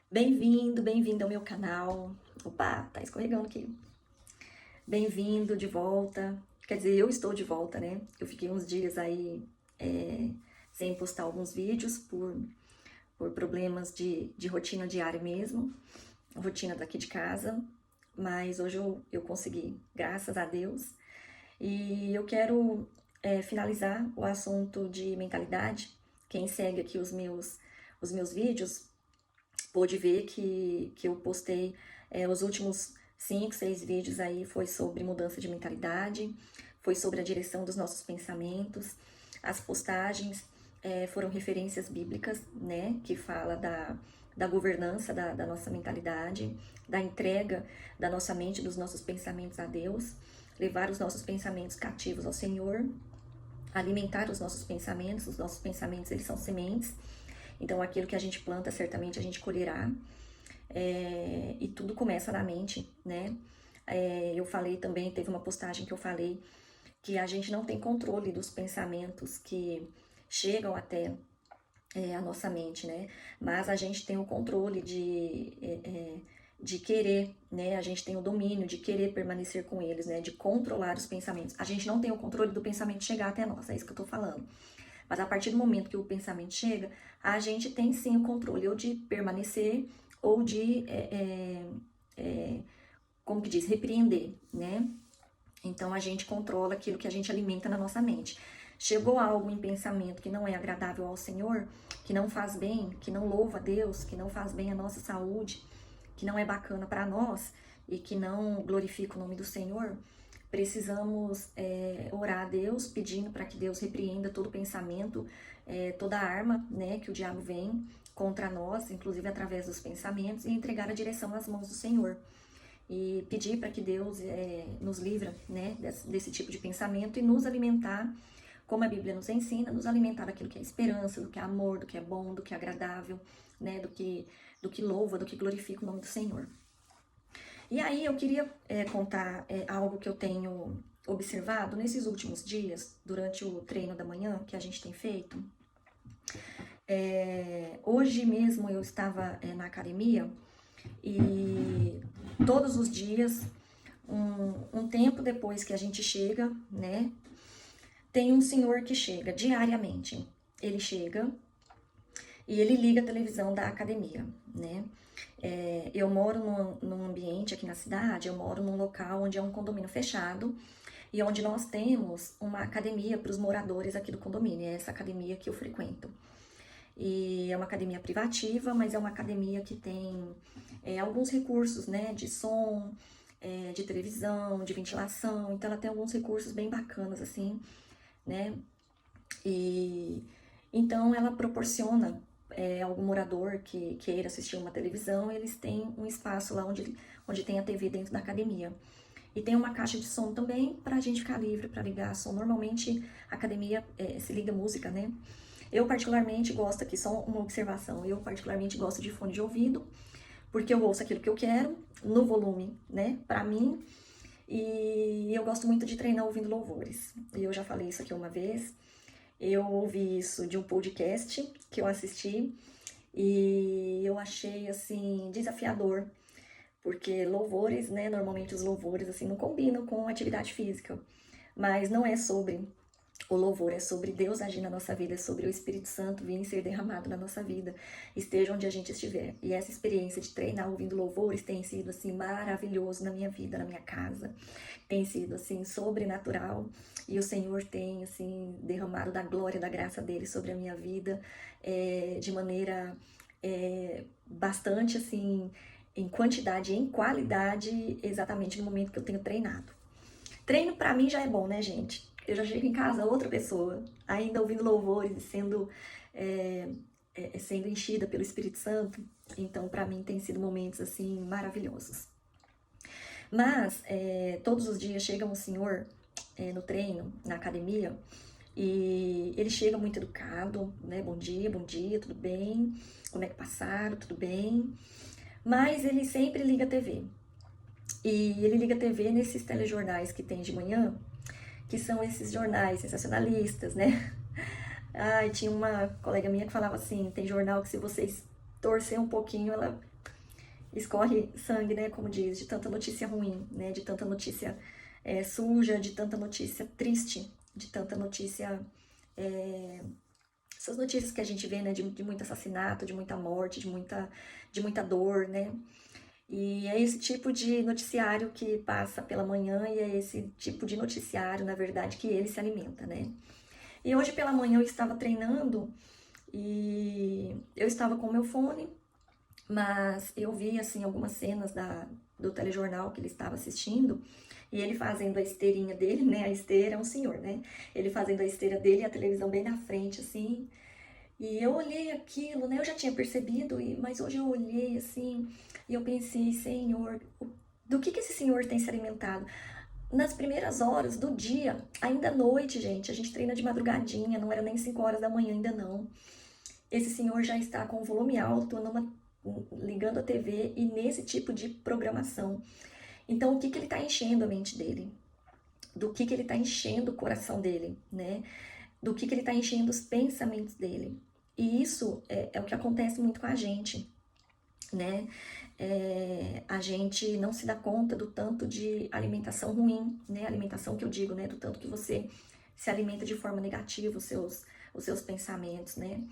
Bem-vindo, bem-vindo ao meu canal. Opa, tá escorregando aqui. Bem-vindo de volta. Quer dizer, eu estou de volta, né? Eu fiquei uns dias aí sem postar alguns vídeos por problemas de rotina diária mesmo, rotina daqui de casa. Mas hoje eu consegui, graças a Deus. E eu quero finalizar o assunto de mentalidade. Quem segue aqui os meus vídeos pôde ver que eu postei os últimos 5, 6 vídeos aí foi sobre mudança de mentalidade, foi sobre a direção dos nossos pensamentos. As postagens foram referências bíblicas, né, que fala da governança da nossa mentalidade, da entrega da nossa mente, dos nossos pensamentos a Deus, levar os nossos pensamentos cativos ao Senhor, alimentar os nossos pensamentos eles são sementes, então aquilo que a gente planta, certamente a gente colherá, e tudo começa na mente, né? Eu falei também, teve uma postagem que eu falei que a gente não tem controle dos pensamentos que chegam até a nossa mente, né? Mas a gente tem o controle de querer, né? A gente tem o domínio de querer permanecer com eles, né? De controlar os pensamentos. A gente não tem o controle do pensamento chegar até nós, é isso que eu tô falando. Mas a partir do momento que o pensamento chega, a gente tem sim o controle ou de permanecer ou de, como que diz, repreender, né? Então a gente controla aquilo que a gente alimenta na nossa mente. Chegou algo em pensamento que não é agradável ao Senhor, que não faz bem, que não louva a Deus, que não faz bem à nossa saúde, que não é bacana para nós e que não glorifica o nome do Senhor, precisamos orar a Deus, pedindo para que Deus repreenda todo pensamento, toda arma, né, que o diabo vem contra nós, inclusive através dos pensamentos, e entregar a direção nas mãos do Senhor. E pedir para que Deus nos livra, né, desse tipo de pensamento e nos alimentar, como a Bíblia nos ensina, nos alimentar daquilo que é esperança, do que é amor, do que é bom, do que é agradável, né, do que louva, do que glorifica o nome do Senhor. E aí eu queria contar algo que eu tenho observado nesses últimos dias, durante o treino da manhã que a gente tem feito. Hoje mesmo eu estava na academia e todos os dias, um tempo depois que a gente chega, né, tem um senhor que chega diariamente. Ele chega e ele liga a televisão da academia, né? Eu moro num ambiente aqui na cidade, eu moro num local onde é um condomínio fechado e onde nós temos uma academia para os moradores aqui do condomínio, é essa academia que eu frequento. E é uma academia privativa, mas é uma academia que tem alguns recursos, né, de som, de televisão, de ventilação, então ela tem alguns recursos bem bacanas, assim, né, e então ela proporciona algum morador que queira assistir uma televisão, eles têm um espaço lá onde tem a TV dentro da academia. E tem uma caixa de som também para a gente ficar livre para ligar som. Normalmente a academia se liga música, né? Eu particularmente gosto aqui, só uma observação, eu particularmente gosto de fone de ouvido, porque eu ouço aquilo que eu quero, no volume, né, pra mim, e eu gosto muito de treinar ouvindo louvores. E eu já falei isso aqui uma vez, eu ouvi isso de um podcast que eu assisti, e eu achei, assim, desafiador, porque louvores, né, normalmente os louvores, assim, não combinam com atividade física, mas não é sobre o louvor, é sobre Deus agir na nossa vida, é sobre o Espírito Santo vir ser derramado na nossa vida, esteja onde a gente estiver. E essa experiência de treinar ouvindo louvores tem sido, assim, maravilhoso na minha vida, na minha casa. Tem sido, assim, sobrenatural. E o Senhor tem, assim, derramado da glória, da graça dele sobre a minha vida de maneira bastante, assim, em quantidade e em qualidade, exatamente no momento que eu tenho treinado. Treino pra mim já é bom, né, gente? Eu já chego em casa outra pessoa, ainda ouvindo louvores e sendo enchida pelo Espírito Santo. Então, pra mim, tem sido momentos, assim, maravilhosos. Mas, todos os dias chega um senhor no treino, na academia, e ele chega muito educado, né? Bom dia, tudo bem? Como é que passaram? Tudo bem? Mas ele sempre liga a TV. E ele liga a TV nesses telejornais que tem de manhã, que são esses jornais sensacionalistas, né? Ai, tinha uma colega minha que falava assim, tem jornal que se vocês torcer um pouquinho, ela escorre sangue, né, como diz, de tanta notícia ruim, né, de tanta notícia suja, de tanta notícia triste, de tanta notícia, essas notícias que a gente vê, né, de muito assassinato, de muita morte, de muita dor, né, e é esse tipo de noticiário que passa pela manhã e é esse tipo de noticiário, na verdade, que ele se alimenta, né. E hoje pela manhã eu estava treinando e eu estava com o meu fone, mas eu vi, assim, algumas cenas do telejornal que ele estava assistindo, e ele fazendo a esteirinha dele, né? A esteira é um senhor, né? Ele fazendo a esteira dele e a televisão bem na frente, assim. E eu olhei aquilo, né? Eu já tinha percebido, mas hoje eu olhei, assim, e eu pensei, Senhor, do que esse senhor tem se alimentado? Nas primeiras horas do dia, ainda à noite, gente, a gente treina de madrugadinha, não era nem 5 horas da manhã ainda não. Esse senhor já está com o volume alto, ligando a TV e nesse tipo de programação. Então, o que ele está enchendo a mente dele? Do que ele está enchendo o coração dele, né? Do que ele está enchendo os pensamentos dele. E isso é o que acontece muito com a gente, né? A gente não se dá conta do tanto de alimentação ruim, né? Alimentação que eu digo, né? Do tanto que você se alimenta de forma negativa os seus pensamentos, né?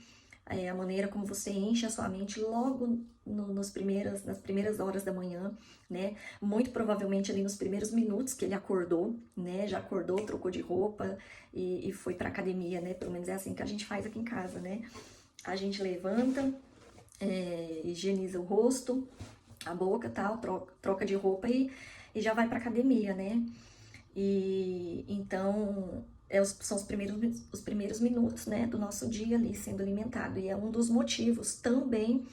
A maneira como você enche a sua mente logo nas primeiras horas da manhã, né? Muito provavelmente ali nos primeiros minutos que ele acordou, né? Já acordou, trocou de roupa e foi pra academia, né? Pelo menos é assim que a gente faz aqui em casa, né? A gente levanta, higieniza o rosto, a boca, tal, troca de roupa e já vai pra academia, né? E então são os primeiros minutos, né, do nosso dia ali sendo alimentado. E é um dos motivos também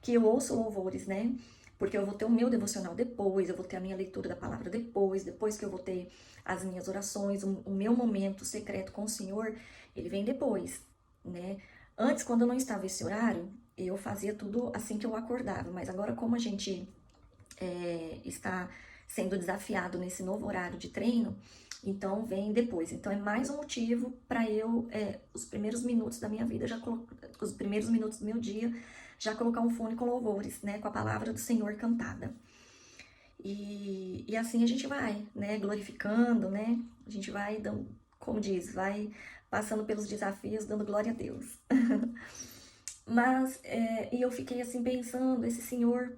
que eu ouço louvores, né? Porque eu vou ter o meu devocional depois, eu vou ter a minha leitura da palavra depois que eu vou ter as minhas orações, o meu momento secreto com o Senhor, ele vem depois, né? Antes, quando eu não estava esse horário, eu fazia tudo assim que eu acordava, mas agora como a gente está sendo desafiado nesse novo horário de treino, então vem depois. Então é mais um motivo para eu, os primeiros minutos da minha vida, os primeiros minutos do meu dia, já colocar um fone com louvores, né, com a palavra do Senhor cantada. E assim a gente vai, né, glorificando, né, a gente vai dando, como diz, vai passando pelos desafios, dando glória a Deus. Mas, e eu fiquei assim pensando, esse Senhor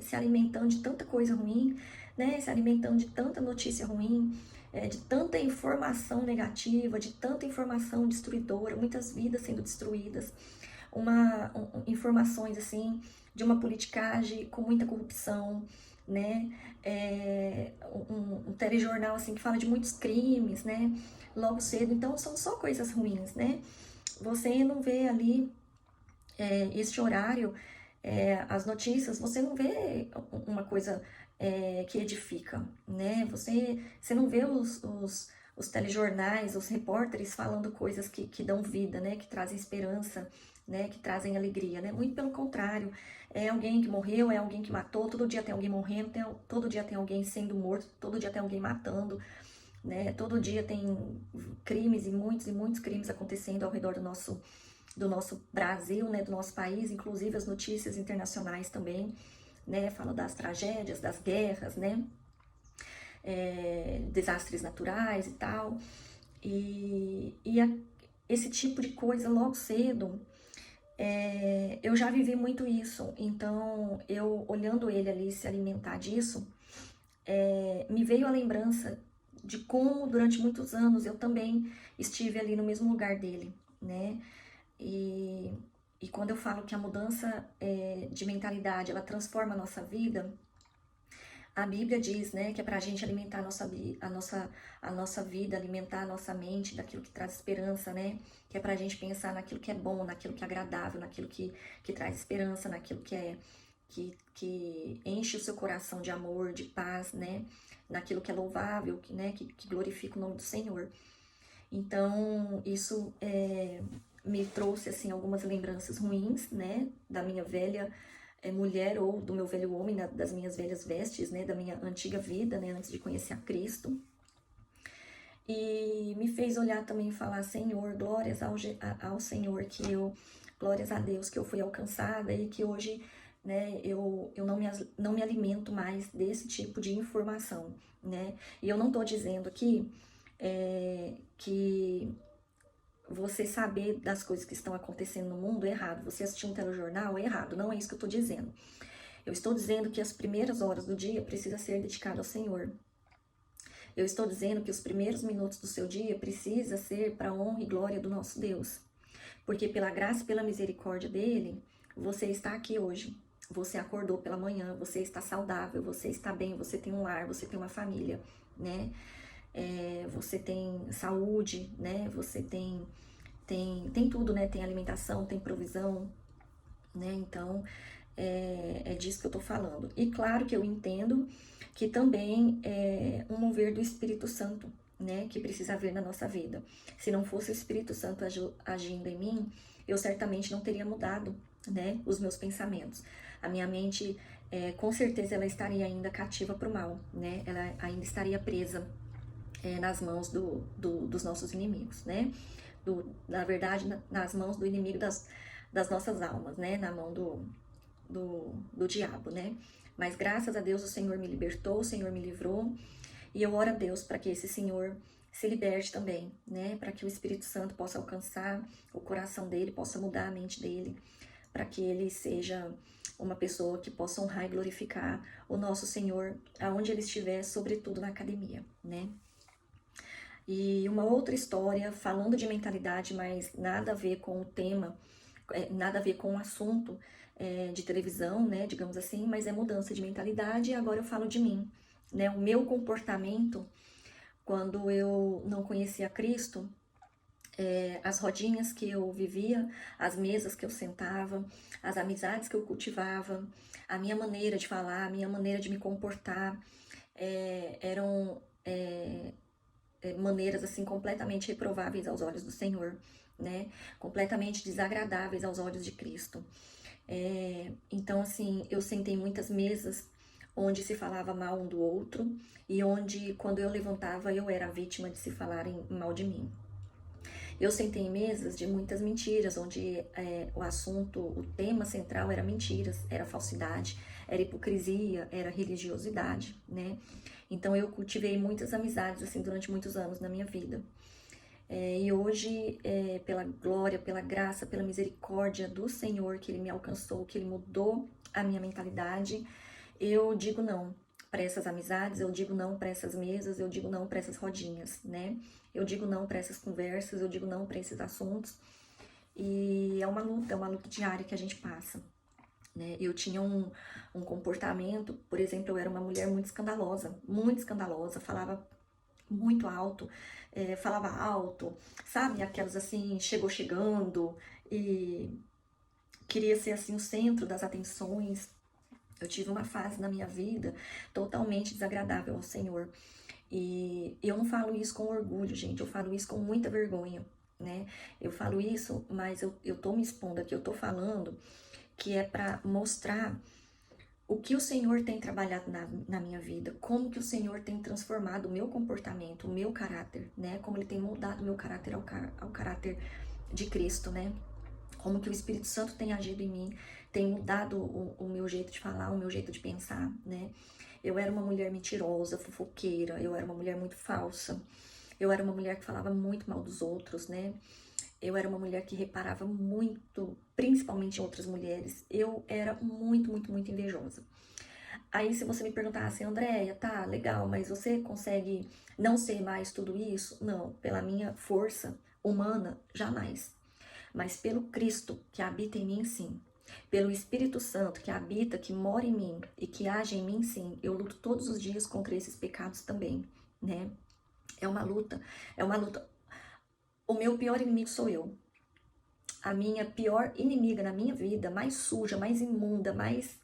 se alimentando de tanta coisa ruim, né? Se alimentando de tanta notícia ruim, de tanta informação negativa, de tanta informação destruidora, muitas vidas sendo destruídas, informações assim de uma politicagem com muita corrupção, né? Um telejornal assim que fala de muitos crimes, né? Logo cedo, então são só coisas ruins, né? Você não vê ali este horário, as notícias, você não vê uma coisa que edifica, né? Você não vê os telejornais, os repórteres falando coisas que dão vida, né? Que trazem esperança, né? Que trazem alegria, né? Muito pelo contrário, é alguém que morreu, é alguém que matou, todo dia tem alguém morrendo, todo dia tem alguém sendo morto, todo dia tem alguém matando, né? Todo dia tem crimes e muitos crimes acontecendo ao redor do nosso Brasil, né, do nosso país, inclusive as notícias internacionais também, né, fala das tragédias, das guerras, né, desastres naturais e tal, esse tipo de coisa logo cedo, eu já vivi muito isso, então eu olhando ele ali se alimentar disso, me veio a lembrança de como durante muitos anos eu também estive ali no mesmo lugar dele, né, e quando eu falo que a mudança de mentalidade, ela transforma a nossa vida, a Bíblia diz, né, que é pra gente alimentar a nossa vida, alimentar a nossa mente daquilo que traz esperança, né, que é pra gente pensar naquilo que é bom, naquilo que é agradável, naquilo que traz esperança, naquilo que enche o seu coração de amor, de paz, né, naquilo que é louvável, que glorifica o nome do Senhor. Então, isso me trouxe, assim, algumas lembranças ruins, né, da minha velha mulher ou do meu velho homem, das minhas velhas vestes, né, da minha antiga vida, né, antes de conhecer a Cristo. E me fez olhar também e falar, Senhor, glórias ao Senhor, glórias a Deus que eu fui alcançada e que hoje né? Eu não me alimento mais desse tipo de informação, né? E eu não tô dizendo aqui que você saber das coisas que estão acontecendo no mundo é errado, você assistir um telejornal é errado, não é isso que eu tô dizendo. Eu estou dizendo que as primeiras horas do dia precisa ser dedicado ao Senhor. Eu estou dizendo que os primeiros minutos do seu dia precisa ser para a honra e glória do nosso Deus. Porque pela graça e pela misericórdia dele, você está aqui hoje. Você acordou pela manhã, você está saudável, você está bem, você tem um lar, você tem uma família, né? Você tem saúde, né? Você tem tudo, né? Tem alimentação, tem provisão, né? Então, é disso que eu tô falando. E claro que eu entendo que também é um mover do Espírito Santo, né? Que precisa haver na nossa vida. Se não fosse o Espírito Santo agindo em mim, eu certamente não teria mudado, né? Os meus pensamentos. A minha mente, com certeza, ela estaria ainda cativa para o mal, né? Ela ainda estaria presa nas mãos dos nossos inimigos, né? Na verdade, nas mãos do inimigo das nossas almas, né? Na mão do diabo, né? Mas graças a Deus o Senhor me libertou, o Senhor me livrou, e eu oro a Deus para que esse Senhor se liberte também, né? Para que o Espírito Santo possa alcançar o coração dele, possa mudar a mente dele, para que ele seja uma pessoa que possa honrar e glorificar o nosso Senhor aonde ele estiver, sobretudo na academia, né? E uma outra história, falando de mentalidade, mas nada a ver com o tema, nada a ver com o assunto de televisão, né, digamos assim, mas é mudança de mentalidade, e agora eu falo de mim, né, o meu comportamento quando eu não conhecia Cristo, as rodinhas que eu vivia, as mesas que eu sentava, as amizades que eu cultivava, a minha maneira de falar, a minha maneira de me comportar, eram maneiras assim completamente reprováveis aos olhos do Senhor, né? Completamente desagradáveis aos olhos de Cristo. Então, assim, eu sentei em muitas mesas onde se falava mal um do outro e onde, quando eu levantava, eu era a vítima de se falarem mal de mim. Eu sentei em mesas de muitas mentiras, onde o assunto, o tema central era mentiras, era falsidade, era hipocrisia, era religiosidade, né? Então eu cultivei muitas amizades assim durante muitos anos na minha vida. E hoje, pela glória, pela graça, pela misericórdia do Senhor, que Ele me alcançou, que Ele mudou a minha mentalidade, eu digo não para essas amizades, eu digo não para essas mesas, eu digo não para essas rodinhas, né? Eu digo não para essas conversas, eu digo não para esses assuntos. E é uma luta diária que a gente passa, né? Eu tinha um comportamento, por exemplo, eu era uma mulher muito escandalosa, falava muito alto, falava alto, sabe? Aquelas assim, chegando e queria ser assim o centro das atenções. Eu tive uma fase na minha vida totalmente desagradável ao Senhor. E eu não falo isso com orgulho, gente, eu falo isso com muita vergonha, né? Eu falo isso, mas eu tô me expondo aqui, eu tô falando que é para mostrar o que o Senhor tem trabalhado na minha vida, como que o Senhor tem transformado o meu comportamento, o meu caráter, né? Como Ele tem moldado o meu caráter ao caráter de Cristo, né? Como que o Espírito Santo tem agido em mim, tem mudado o meu jeito de falar, o meu jeito de pensar, né? Eu era uma mulher mentirosa, fofoqueira, eu era uma mulher muito falsa, eu era uma mulher que falava muito mal dos outros, né? Eu era uma mulher que reparava muito, principalmente em outras mulheres. Eu era muito, muito, muito invejosa. Aí, se você me perguntasse, Andréia, tá, legal, mas você consegue não ser mais tudo isso? Não, pela minha força humana, jamais. Mas pelo Cristo que habita em mim, sim. Pelo Espírito Santo que habita, que mora em mim e que age em mim, sim. Eu luto todos os dias contra esses pecados também, né? É uma luta, é uma luta. O meu pior inimigo sou eu. A minha pior inimiga na minha vida, mais suja, mais imunda, mais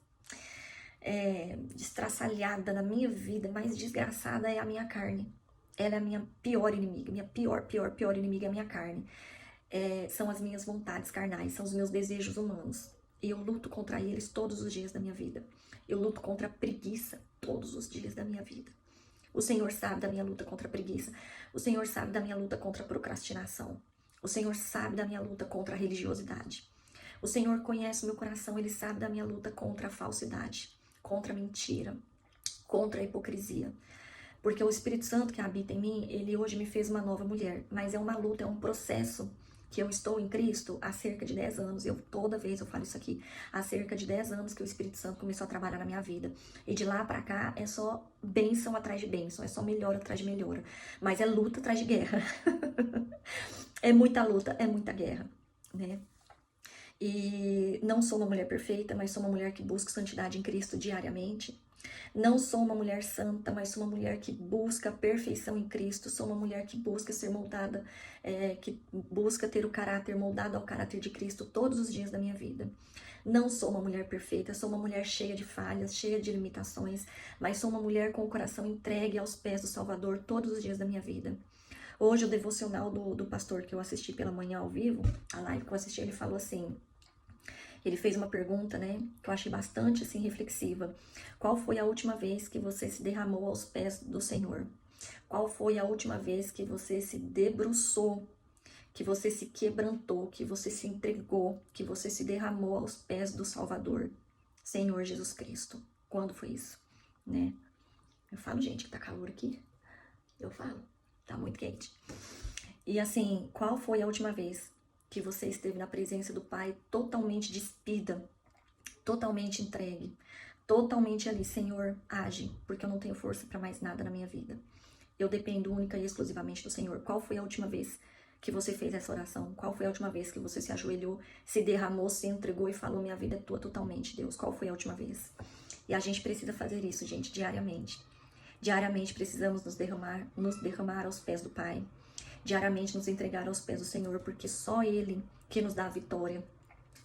destraçalhada na minha vida, mais desgraçada é a minha carne. Ela é a minha pior inimiga, minha pior inimiga é a minha carne. São as minhas vontades carnais, são os meus desejos humanos. E eu luto contra eles todos os dias da minha vida. Eu luto contra a preguiça todos os dias da minha vida. O Senhor sabe da minha luta contra a preguiça. O Senhor sabe da minha luta contra a procrastinação. O Senhor sabe da minha luta contra a religiosidade. O Senhor conhece o meu coração, Ele sabe da minha luta contra a falsidade, contra a mentira, contra a hipocrisia. Porque o Espírito Santo que habita em mim, ele hoje me fez uma nova mulher. Mas é uma luta, é um processo que eu estou em Cristo há cerca de 10 anos. Toda vez eu falo isso aqui. Há cerca de 10 anos que o Espírito Santo começou a trabalhar na minha vida. E de lá pra cá é só bênção atrás de bênção. É só melhora atrás de melhora. Mas é luta atrás de guerra. É muita luta, é muita guerra, né? E não sou uma mulher perfeita, mas sou uma mulher que busca santidade em Cristo diariamente. Não sou uma mulher santa, mas sou uma mulher que busca a perfeição em Cristo. Sou uma mulher que busca ser moldada, que busca ter o caráter moldado ao caráter de Cristo todos os dias da minha vida. Não sou uma mulher perfeita, sou uma mulher cheia de falhas, cheia de limitações, mas sou uma mulher com o coração entregue aos pés do Salvador todos os dias da minha vida. Hoje o devocional do pastor que eu assisti pela manhã ao vivo, a live que eu assisti, ele falou assim... Ele fez uma pergunta, né, que eu achei bastante, assim, reflexiva. Qual foi a última vez que você se derramou aos pés do Senhor? Qual foi a última vez que você se debruçou, que você se quebrantou, que você se entregou, que você se derramou aos pés do Salvador, Senhor Jesus Cristo? Quando foi isso, né? Eu falo, gente, que tá calor aqui. Eu falo, tá muito quente. E assim, qual foi a última vez que você esteve na presença do Pai totalmente despida, totalmente entregue, totalmente ali, Senhor, age, porque eu não tenho força para mais nada na minha vida. Eu dependo única e exclusivamente do Senhor. Qual foi a última vez que você fez essa oração? Qual foi a última vez que você se ajoelhou, se derramou, se entregou e falou, minha vida é tua totalmente, Deus? Qual foi a última vez? E a gente precisa fazer isso, gente, diariamente. Diariamente precisamos nos derramar aos pés do Pai. Diariamente nos entregar aos pés do Senhor, porque só Ele que nos dá a vitória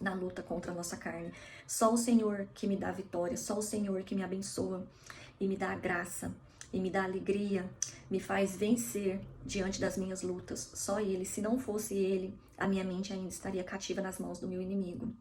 na luta contra a nossa carne. Só o Senhor que me dá a vitória, só o Senhor que me abençoa e me dá a graça, e me dá alegria, me faz vencer diante das minhas lutas. Só Ele, se não fosse Ele, a minha mente ainda estaria cativa nas mãos do meu inimigo.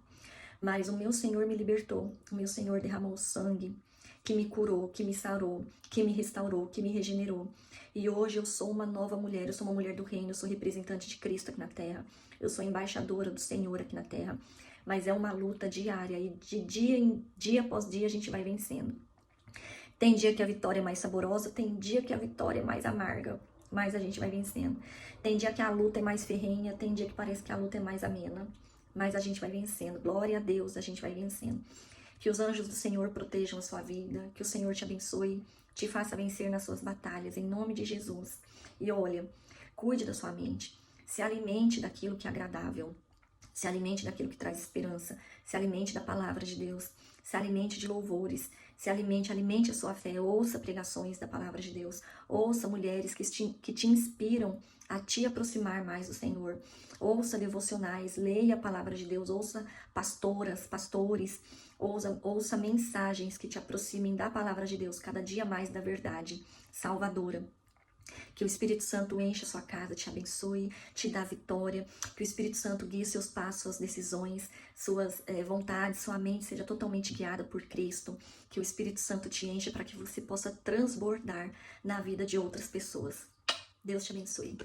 Mas o meu Senhor me libertou, o meu Senhor derramou sangue, que me curou, que me sarou, que me restaurou, que me regenerou. E hoje eu sou uma nova mulher, eu sou uma mulher do reino, eu sou representante de Cristo aqui na terra. Eu sou embaixadora do Senhor aqui na terra. Mas é uma luta diária e de dia após dia a gente vai vencendo. Tem dia que a vitória é mais saborosa, tem dia que a vitória é mais amarga, mas a gente vai vencendo. Tem dia que a luta é mais ferrenha, tem dia que parece que a luta é mais amena, mas a gente vai vencendo. Glória a Deus, a gente vai vencendo. Que os anjos do Senhor protejam a sua vida, que o Senhor te abençoe, te faça vencer nas suas batalhas, em nome de Jesus. E olha, cuide da sua mente, se alimente daquilo que é agradável, se alimente daquilo que traz esperança, se alimente da palavra de Deus, se alimente de louvores, se alimente a sua fé, ouça pregações da palavra de Deus, ouça mulheres que te inspiram a te aproximar mais do Senhor, ouça devocionais, leia a palavra de Deus, ouça pastoras, pastores, ouça mensagens que te aproximem da palavra de Deus, cada dia mais da verdade salvadora. Que o Espírito Santo enche a sua casa, te abençoe, te dá vitória. Que o Espírito Santo guie seus passos, suas decisões, suas vontades, sua mente seja totalmente guiada por Cristo. Que o Espírito Santo te enche para que você possa transbordar na vida de outras pessoas. Deus te abençoe.